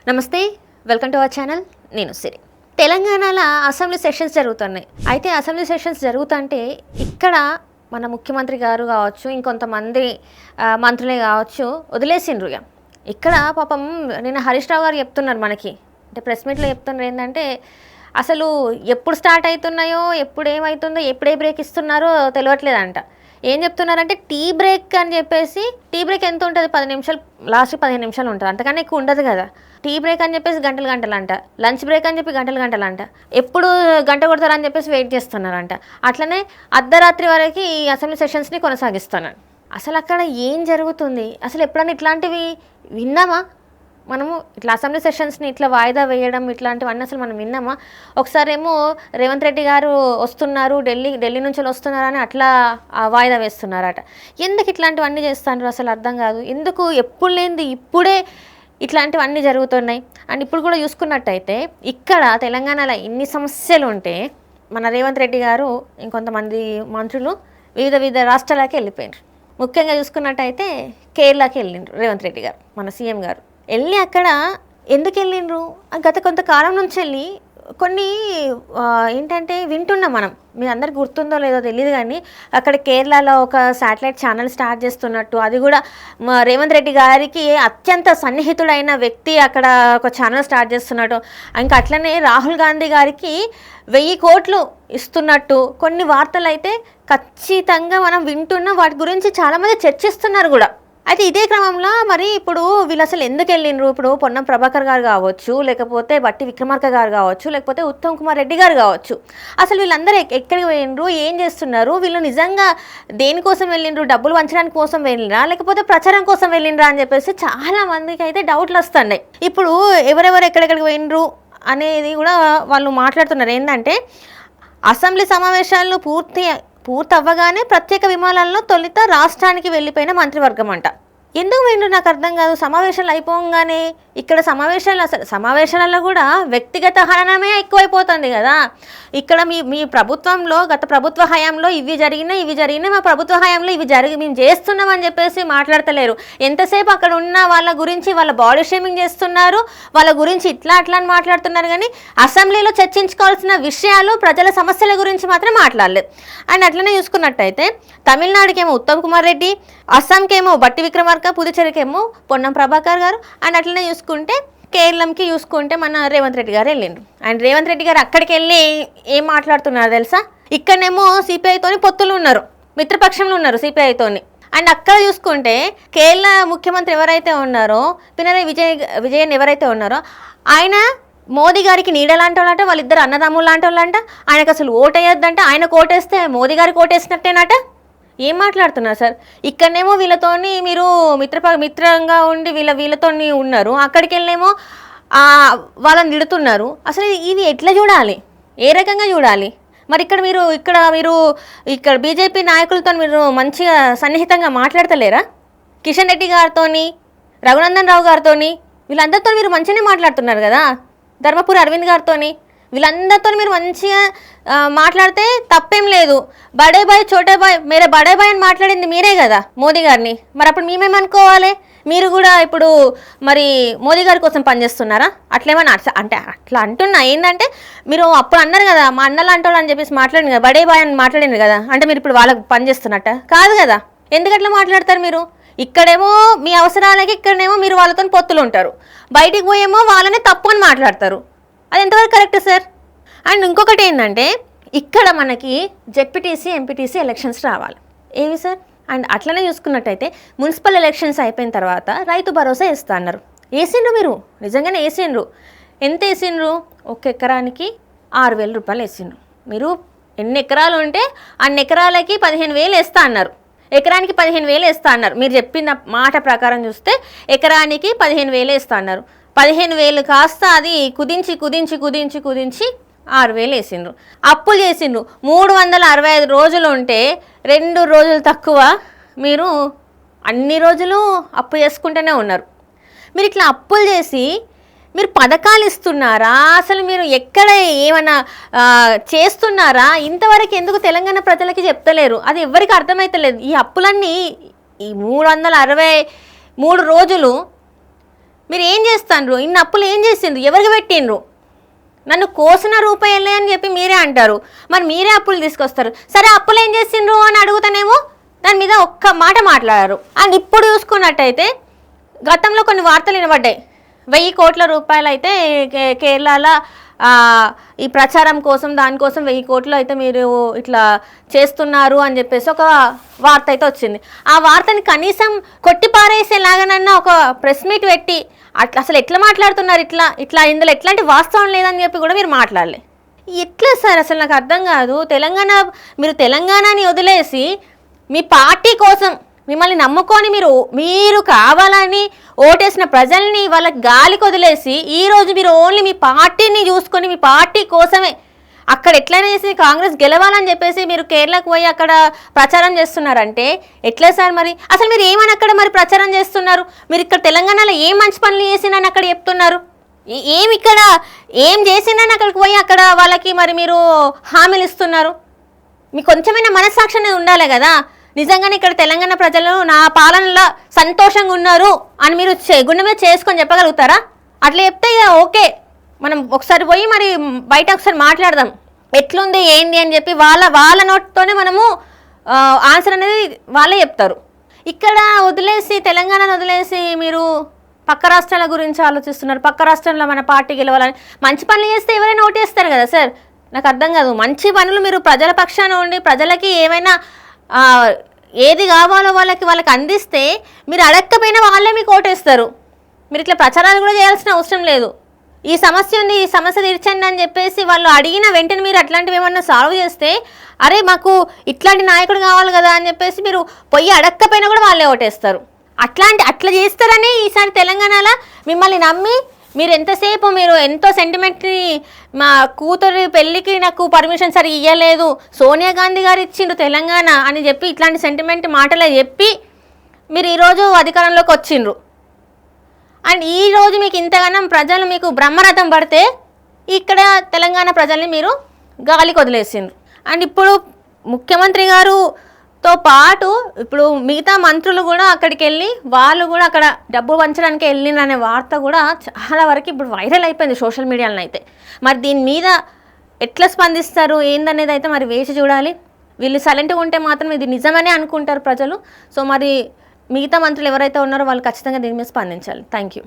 నమస్తే, welcome to our channel. నేను సిరి. తెలంగాణలో అసెంబ్లీ సెషన్స్ జరుగుతున్నాయి. అయితే అసెంబ్లీ సెషన్స్ జరుగుతుంటే ఇక్కడ మన ముఖ్యమంత్రి గారు కావచ్చు, ఇంకొంతమంది మంత్రులే కావచ్చు వదిలేసిండ్రు. ఇక్కడ పాపం నిన్న హరీష్ రావు గారు చెప్తున్నారు మనకి, అంటే ప్రెస్ మీట్లో చెప్తున్నారు ఏంటంటే అసలు ఎప్పుడు స్టార్ట్ అవుతున్నాయో, ఎప్పుడు ఏమవుతుందో, ఎప్పుడే బ్రేక్ ఇస్తున్నారో తెలియట్లేదంట. ఏం చెప్తున్నారంటే టీ బ్రేక్ అని చెప్పేసి, టీ బ్రేక్ ఎంత ఉంటుంది? 10 నిమిషాలు, లాస్ట్ 15 నిమిషాలు ఉంటుంది, అంతకన్నా ఎక్కువ ఉండదు కదా. టీ బ్రేక్ అని చెప్పేసి గంటలు గంటలు అంట, లంచ్ బ్రేక్ అని చెప్పి గంటలు గంటలు అంట, ఎప్పుడు గంట కొడతారని చెప్పేసి వెయిట్ చేస్తున్నారంట. అట్లనే అర్ధరాత్రి వరకు ఈ అసెంబ్లీ సెషన్స్ని కొనసాగిస్తున్నారు. అసలు అక్కడ ఏం జరుగుతుంది? అసలు ఎప్పుడైనా ఇట్లాంటివి విన్నామా మనము? ఇట్లా అసెంబ్లీ సెషన్స్ని ఇట్లా వాయిదా వేయడం ఇట్లాంటివన్నీ అసలు మనం విన్నామా? ఒకసారి ఏమో రేవంత్ రెడ్డి గారు వస్తున్నారు, ఢిల్లీ నుంచి వస్తున్నారని అట్లా వాయిదా వేస్తున్నారట. ఎందుకు ఇట్లాంటివన్నీ చేస్తున్నారు అసలు అర్థం కాదు. ఎందుకు ఎప్పుడు లేనిది ఇప్పుడే ఇట్లాంటివన్నీ జరుగుతున్నాయి. అండ్ ఇప్పుడు కూడా చూసుకున్నట్టయితే ఇక్కడ తెలంగాణలో ఇన్ని సమస్యలు ఉంటే మన రేవంత్ రెడ్డి గారు ఇంకొంతమంది మంత్రులు వివిధ రాష్ట్రాలకి వెళ్ళిపోయినారు. ముఖ్యంగా చూసుకున్నట్టయితే కేరళకి వెళ్ళిండ్రు రేవంత్ రెడ్డి గారు, మన సీఎం గారు. వెళ్ళి అక్కడ ఎందుకు వెళ్ళిండ్రు? గత కొంతకాలం నుంచి వెళ్ళి కొన్ని ఏంటంటే వింటున్నాం మనం, మీ అందరికి గుర్తుందో లేదో తెలియదు కానీ అక్కడ కేరళలో ఒక శాటిలైట్ ఛానల్ స్టార్ట్ చేస్తున్నట్టు, అది కూడా రేవంత్ రెడ్డి గారికి అత్యంత సన్నిహితుడైన వ్యక్తి అక్కడ ఒక ఛానల్ స్టార్ట్ చేస్తున్నట్టు, ఇంకా అట్లనే రాహుల్ గాంధీ గారికి 1000 కోట్లు ఇస్తున్నట్టు కొన్ని వార్తలు అయితే ఖచ్చితంగా మనం వింటున్నాం. వాటి గురించి చాలామంది చర్చిస్తున్నారు కూడా. అయితే ఇదే క్రమంలో మరి ఇప్పుడు వీళ్ళు అసలు ఎందుకు వెళ్ళిండ్రు? ఇప్పుడు పొన్నం ప్రభాకర్ గారు కావచ్చు, లేకపోతే బట్టి విక్రమార్క గారు కావచ్చు, లేకపోతే ఉత్తమ్ కుమార్ రెడ్డి గారు కావచ్చు, అసలు వీళ్ళందరూ ఎక్కడికి వెళ్ళిండ్రు, ఏం చేస్తున్నారు, వీళ్ళు నిజంగా దేనికోసం వెళ్ళిండ్రు? డబ్బులు వంచడానికి కోసం వెళ్ళిండ్రా, లేకపోతే ప్రచారం కోసం వెళ్ళిండ్రా అని చెప్పేసి చాలా మందికి అయితే డౌట్లు వస్తున్నాయి. ఇప్పుడు ఎవరెవరు ఎక్కడెక్కడికి వెళ్ళిండ్రు అనేది కూడా వాళ్ళు మాట్లాడుతున్నారు. ఏంటంటే అసెంబ్లీ సమావేశాలను పూర్తి అవ్వగానే ప్రత్యేక విమానాల్లో తొలిత రాష్ట్రానికి వెళ్ళిపోయిన మంత్రివర్గం అంట. ఎందుకు వీళ్ళు నాకు అర్థం కాదు. సమావేశాలు అయిపోగానే ఇక్కడ సమావేశాలలో కూడా వ్యక్తిగత హననమే ఎక్కువైపోతుంది కదా. ఇక్కడ మీ ప్రభుత్వంలో, గత ప్రభుత్వ హయాంలో ఇవి జరిగినాయి, మా ప్రభుత్వ హయాంలో మేము చేస్తున్నామని చెప్పేసి మాట్లాడతలేరు. ఎంతసేపు అక్కడ ఉన్న వాళ్ళ గురించి వాళ్ళ బాడీ షేమింగ్ చేస్తున్నారు, వాళ్ళ గురించి ఇట్లా అని మాట్లాడుతున్నారు కానీ అసెంబ్లీలో చర్చించుకోవాల్సిన విషయాలు, ప్రజల సమస్యల గురించి మాత్రం మాట్లాడలేదు. అండ్ అట్లనే చూసుకున్నట్టయితే తమిళనాడుకేమో ఉత్తమ్ కుమార్ రెడ్డి, అస్సాంకేమో బట్టి విక్రమార్క, పుదుచ్చేరికేమో పొన్నం ప్రభాకర్ గారు, అండ్ అట్లనే చూసుకుంటే కేరళంకి చూసుకుంటే మన రేవంత్ రెడ్డి గారు వెళ్ళిండ్రు. అండ్ రేవంత్ రెడ్డి గారు అక్కడికి వెళ్ళి ఏం మాట్లాడుతున్నారు తెలుసా? ఇక్కడనేమో సిపిఐతోని పొత్తులు ఉన్నారు, మిత్రపక్షంలో ఉన్నారు సిపిఐతోని. అండ్ అక్కడ చూసుకుంటే కేరళ ముఖ్యమంత్రి ఎవరైతే ఉన్నారో, పినరయి విజయన్ ఎవరైతే ఉన్నారో, ఆయన మోదీ గారికి నీడలాంటి వాళ్ళంట, వాళ్ళిద్దరు అన్నదమ్ములు లాంటి వాళ్ళంట. ఆయనకు అసలు ఓటేయొద్దంట, ఆయనకు ఓటేస్తే మోదీ గారికి ఓటేసినట్టేనట. ఏం మాట్లాడుతున్నారు సార్? ఇక్కడనేమో వీళ్ళతోని మీరు మిత్రంగా ఉండి వీళ్ళతోని ఉన్నారు, అక్కడికి వెళ్ళేమో వాళ్ళని తిడుతున్నారు. అసలు ఇవి ఎట్లా చూడాలి, ఏ రకంగా చూడాలి? మరి ఇక్కడ బీజేపీ నాయకులతో మీరు మంచిగా సన్నిహితంగా మాట్లాడతలేరా? కిషన్ రెడ్డి గారితో, రఘునందన్ రావు గారితో, వీళ్ళందరితో మీరు మంచిగానే మాట్లాడుతున్నారు కదా. ధర్మపురి అరవింద్ గారితో, వీళ్ళందరితో మీరు మంచిగా మాట్లాడితే తప్పేం లేదు. బడే బాయ్ చోటే బాయ్, మేరే బడే బాయ్ అని మాట్లాడింది మీరే కదా మోదీ గారిని. మరి అప్పుడు మేమేమనుకోవాలి? మీరు కూడా ఇప్పుడు మరి మోదీ గారి కోసం పనిచేస్తున్నారా? అట్లేమన్నా అంటే అట్లా అంటున్నా. ఏంటంటే మీరు అప్పుడు అన్నారు కదా, మా అన్నలు అంటారు అని చెప్పేసి మాట్లాడింది కదా, బడే బాయ్ అని మాట్లాడింది కదా, అంటే మీరు ఇప్పుడు వాళ్ళకి పనిచేస్తున్నట్ట కాదు కదా. ఎందుకట్లా మాట్లాడతారు మీరు? ఇక్కడేమో మీ అవసరాలకి, ఇక్కడనేమో మీరు వాళ్ళతో పొత్తులు ఉంటారు, బయటికి పోయేమో వాళ్ళనే తప్పు అని మాట్లాడతారు. అది ఎంతవరకు కరెక్ట్ సార్? అండ్ ఇంకొకటి ఏంటంటే ఇక్కడ మనకి జెడ్పీటీసీ, ఎంపీటీసీ ఎలక్షన్స్ రావాలి. ఏవి సార్? అండ్ అట్లనే చూసుకున్నట్టయితే మున్సిపల్ ఎలక్షన్స్ అయిపోయిన తర్వాత రైతు భరోసా ఇస్తా అన్నారు. వేసిండ్రు, మీరు నిజంగానే వేసిండ్రు. ఎంత వేసిండ్రు? 1 ఎకరానికి 6,000 రూపాయలు వేసిండ్రు. మీరు ఎన్ని ఎకరాలు ఉంటే అన్ని ఎకరాలకి 15,000 వేస్తా అన్నారు. ఎకరానికి 15,000 వేస్తా అన్నారు. మీరు చెప్పిన మాట ప్రకారం చూస్తే ఎకరానికి 15,000 వేస్తా అన్నారు. 15,000 కాస్త అది కుదించి 6,000 వేసిండ్రు. అప్పులు చేసిండ్రు. 365 రోజులు ఉంటే 2 రోజులు తక్కువ మీరు అన్ని రోజులు అప్పు చేసుకుంటూనే ఉన్నారు. మీరు ఇట్లా అప్పులు చేసి మీరు పథకాలు ఇస్తున్నారా? అసలు మీరు ఎక్కడ ఏమైనా చేస్తున్నారా? ఇంతవరకు ఎందుకు తెలంగాణ ప్రజలకి చెప్తలేరు? అది ఎవరికి అర్థమైతలేదు. ఈ అప్పులన్నీ ఈ 363 రోజులు మీరు ఏం చేస్తాండ్రు? ఇన్ని అప్పులు ఏం చేసిండ్రు? ఎవరికి పెట్టిండ్రు? నన్ను కోసిన రూపాయలే అని చెప్పి మీరే అంటారు. మరి మీరే అప్పులు తీసుకొస్తారు. సరే అప్పులు ఏం చేసిండ్రు అని అడుగుతానేమో దాని మీద ఒక్క మాట మాట్లాడారు. అండ్ ఇప్పుడు చూసుకున్నట్టయితే గతంలో కొన్ని వార్తలు వినబడ్డాయి. 1000 కోట్ల రూపాయలు అయితే కేరళలో ఈ ప్రచారం కోసం దానికోసం 1000 కోట్లు అయితే మీరు ఇట్లా చేస్తున్నారు అని చెప్పేసి ఒక వార్త అయితే వచ్చింది. ఆ వార్తని కనీసం కొట్టిపారేసేలాగానన్నా ఒక ప్రెస్ మీట్ పెట్టి అట్లా అసలు ఎట్లా మాట్లాడుతున్నారు, ఇట్లా ఇందులో ఎట్లాంటి వాస్తవం లేదని చెప్పి కూడా మీరు మాట్లాడలే. ఎట్లా సార్ అసలు నాకు అర్థం కాదు. మీరు తెలంగాణని వదిలేసి మీ పార్టీ కోసం మిమ్మల్ని నమ్ముకొని మీరు కావాలని ఓటేసిన ప్రజల్ని వాళ్ళకి గాలికి వదిలేసి ఈరోజు మీరు ఓన్లీ మీ పార్టీని చూసుకొని మీ పార్టీ కోసమే అక్కడ ఎట్లనేసి కాంగ్రెస్ గెలవాలని చెప్పేసి మీరు కేరళకు పోయి అక్కడ ప్రచారం చేస్తున్నారంటే ఎట్లా సార్? మరి అసలు మీరు ఏమని అక్కడ మరి ప్రచారం చేస్తున్నారు? మీరు ఇక్కడ తెలంగాణలో ఏం మంచి పనులు చేసినని అక్కడ చెప్తున్నారు? ఇక్కడ ఏం చేసినని అక్కడికి పోయి అక్కడ వాళ్ళకి మరి మీరు హామీలు ఇస్తున్నారు? మీకు కొంచెమైనా మనస్సాక్షి అనేది ఉండాలి కదా. నిజంగానే ఇక్కడ తెలంగాణ ప్రజలు నా పాలనలో సంతోషంగా ఉన్నారు అని మీరు గుండె మీద చేసుకొని చెప్పగలుగుతారా? అట్లా చెప్తే ఓకే, మనం ఒకసారి పోయి మరి బయట ఒకసారి మాట్లాడదాం ఎట్లుంది ఏంది అని చెప్పి వాళ్ళ నోట్తోనే మనము ఆన్సర్ అనేది వాళ్ళే చెప్తారు. ఇక్కడ వదిలేసి తెలంగాణను వదిలేసి మీరు పక్క రాష్ట్రాల గురించి ఆలోచిస్తున్నారు. పక్క రాష్ట్రంలో మన పార్టీ గెలవాలని మంచి పనులు చేస్తే ఎవరైనా ఓటేస్తారు కదా సార్. నాకు అర్థం కాదు. మంచి పనులు మీరు ప్రజల పక్షాన ఉండి ప్రజలకి ఏమైనా ఏది కావాలో వాళ్ళకి అందిస్తే మీరు అడగకపోయినా వాళ్ళే మీకు ఓటేస్తారు. మీరు ఇట్లా ప్రచారాలు కూడా చేయాల్సిన అవసరం లేదు. ఈ సమస్య ఉంది, ఈ సమస్య తీర్చండి అని చెప్పేసి వాళ్ళు అడిగిన వెంటనే మీరు అట్లాంటివి ఏమన్నా సాల్వ్ చేస్తే అరే మాకు ఇట్లాంటి నాయకుడు కావాలి కదా అని చెప్పేసి మీరు పొయ్యి అడగకపోయినా కూడా వాళ్ళే ఓటేస్తారు. అట్లా చేస్తారని ఈసారి తెలంగాణలో మిమ్మల్ని నమ్మి మీరు ఎంతో సెంటిమెంట్ని మా కూతురి పెళ్ళికి నాకు పర్మిషన్ సరి ఇవ్వలేదు, సోనియా గాంధీ గారు ఇచ్చిండ్రు తెలంగాణ అని చెప్పి ఇట్లాంటి సెంటిమెంట్ మాటలే చెప్పి మీరు ఈరోజు అధికారంలోకి వచ్చిండ్రు. అండ్ ఈరోజు మీకు ఇంతగానం ప్రజలు మీకు బ్రహ్మరథం పడితే ఇక్కడ తెలంగాణ ప్రజల్ని మీరు గాలికి వదిలేసిండ్రు. అండ్ ఇప్పుడు ముఖ్యమంత్రి గారుతో పాటు ఇప్పుడు మిగతా మంత్రులు కూడా అక్కడికి వెళ్ళి వాళ్ళు కూడా అక్కడ డబ్బు పంచడానికి వెళ్ళిందనే వార్త కూడా చాలా వరకు ఇప్పుడు వైరల్ అయిపోయింది సోషల్ మీడియాలో అయితే. మరి దీని మీద ఎట్లా స్పందిస్తారు ఏందనేది అయితే మరి వేసి చూడాలి. వీళ్ళు సైలెంట్గా ఉంటే మాత్రం ఇది నిజమనే అనుకుంటారు ప్రజలు. సో మరి మిగతా మంత్రులు ఎవరైతే ఉన్నారో వాళ్ళు ఖచ్చితంగా దీని మీద స్పందించాలి. Thank you.